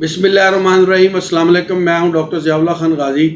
बिस्मिल्लाहिर्रहमानिर्रहीम। अस्सलाम वालेकुम। मैं हूं डॉक्टर ज़ियाउल्लाह खान गाजी।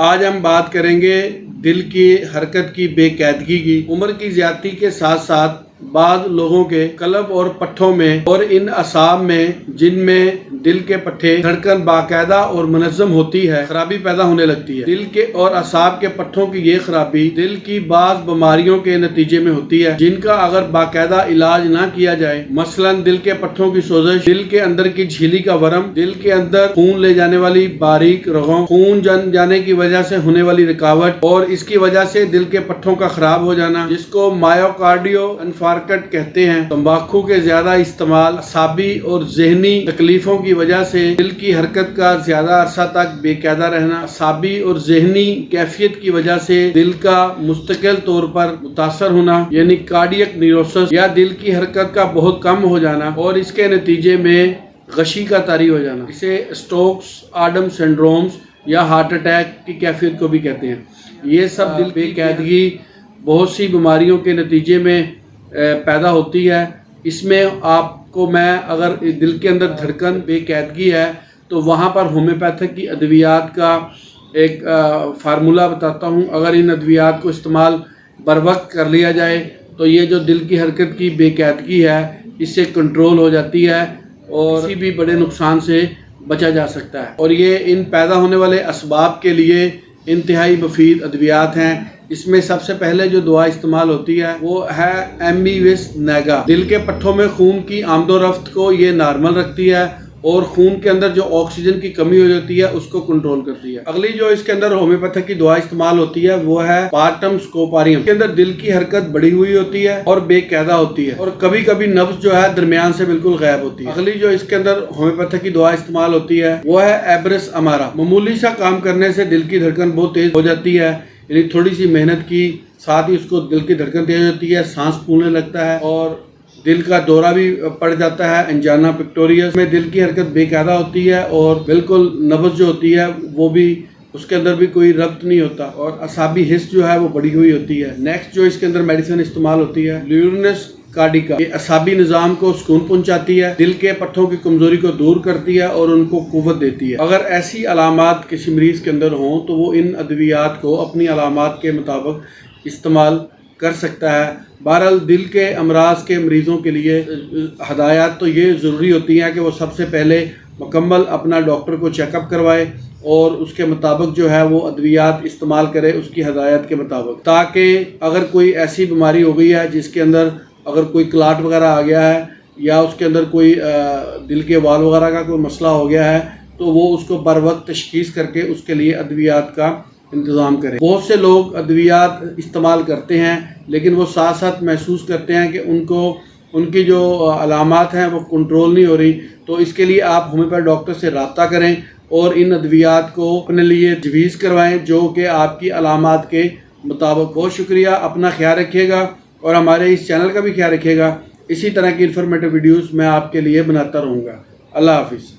आज हम बात करेंगे दिल की हरकत की बेकायदगी की। उम्र की ज़्यादती के साथ साथ बाद लोगों के कल्ब और पट्ठों में और इन असाब में जिनमें दिल के पट्टे धड़कन बाकायदा और मुनज़्ज़म होती है, खराबी पैदा होने लगती है। दिल के और असाब के पट्टों की ये खराबी दिल की बाज़ बीमारियों के नतीजे में होती है, जिनका अगर बाकायदा इलाज ना किया जाए, मसलन दिल के पट्टों की सोजश, दिल के अंदर की झिल्ली का वरम, दिल के अंदर खून ले जाने वाली बारीक रगों, खून जम जाने की वजह से होने वाली रुकावट और इसकी वजह से दिल के पट्टों का खराब हो जाना, जिसको मायोकार्डियो इन्फार्क्ट कहते हैं। तंबाकू के ज्यादा इस्तेमाल, असाबी और ज़हनी तकलीफों की वजह से दिल की हरकत का ज्यादा अरसा तक बेकायदा रहना, असाबी और ज़हनी कैफियत की वजह से दिल का मुस्तकिल तौर पर मुतासर होना यानी कार्डियक न्यूरोसिस या दिल की हरकत का बहुत कम हो जाना और इसके नतीजे में गशी का तारी हो जाना, इसे स्ट्रोक्स, आडम सिंड्रोम्स या हार्ट अटैक की कैफियत को भी कहते हैं। ये सब दिल बेकायदगी बहुत सी बीमारियों के नतीजे में पैदा होती है। इसमें आपको मैं अगर दिल के अंदर धड़कन बेकायदगी है तो वहाँ पर होम्योपैथिक की अद्वियात का एक फार्मूला बताता हूँ। अगर इन अद्वियात को इस्तेमाल बर वक्त कर लिया जाए तो ये जो दिल की हरकत की बेकायदगी है इससे कंट्रोल हो जाती है और किसी भी बड़े नुकसान से बचा जा सकता है। और ये इन पैदा होने वाले असबाब के लिए इंतहाई मुफीद अद्वियात हैं। इसमें सबसे पहले जो दवा इस्तेमाल होती है वो है एम्बीविस नेगा। दिल के पट्ठों में खून की आमदोरफ्त को ये नॉर्मल रखती है और खून के अंदर जो ऑक्सीजन की कमी हो जाती है उसको कंट्रोल करती है। अगली जो इसके अंदर होम्योपैथिक की दवा इस्तेमाल होती है वो है पार्टम स्कोपारियम। इसके अंदर दिल की हरकत बढ़ी हुई होती है और बेकायदा होती है और कभी कभी नब्ज जो है दरमियान से बिल्कुल गायब होती है। अगली जो इसके अंदर होम्योपैथिक की दवा इस्तेमाल होती है वो है एब्रिस अमारा। मामूली सा काम करने से दिल की धड़कन बहुत तेज हो जाती है, यानी थोड़ी सी मेहनत की साथ ही उसको दिल की धड़कन तेज हो जाती है, सांस फूलने लगता है और दिल का दौरा भी पड़ जाता है, एंजाना पिक्टोरियस में दिल की हरकत बेकायदा होती है और बिल्कुल नब्ज जो होती है वो भी उसके अंदर भी कोई रब्त नहीं होता और असाबी हिस्स जो है वो बढ़ी हुई होती है। नेक्स्ट जो इसके अंदर मेडिसिन इस्तेमाल होती है ल्यूरिनस कार्डिका। ये असाबी निज़ाम को सुकून पहुंचाती है, दिल के पट्ठों की कमजोरी को दूर करती है और उनको कुव्वत देती है। अगर ऐसी अलामात किसी मरीज के अंदर हों तो वो इन अद्वियात को अपनी अलामात के मुताबिक इस्तेमाल कर सकता है। बहरहाल दिल के अमराज के मरीज़ों के लिए हदायत तो ये ज़रूरी होती हैं कि वो सबसे पहले मुकम्मल अपना डॉक्टर को चेकअप करवाए और उसके मुताबिक जो है वो अद्वियात इस्तेमाल करे उसकी हदायत के मुताबिक, ताकि अगर कोई ऐसी बीमारी हो गई है जिसके अंदर अगर कोई क्लाट वगैरह आ गया है या उसके अंदर कोई दिल के वाल वगैरह का कोई मसला हो गया है तो वो उसको बर वक्त तशखीस करके उसके लिए अद्वियात का इंतज़ाम करें। बहुत से लोग अद्वियात इस्तेमाल करते हैं लेकिन वो साथ साथ महसूस करते हैं कि उनकी जो अलामात हैं वो कंट्रोल नहीं हो रही, तो इसके लिए आप होम्योपैथ डॉक्टर से रब्ता करें और इन अद्वियात को अपने लिए तजवीज़ करवाएं जो कि आपकी अलामात के मुताबिक। बहुत शुक्रिया, अपना ख्याल रखिएगा और हमारे इस चैनल का भी ख्याल रखिएगा। इसी तरह की इन्फॉर्मेटिव वीडियोज़ मैं आपके लिए बनाता रहूँगा। अल्लाह हाफिज़।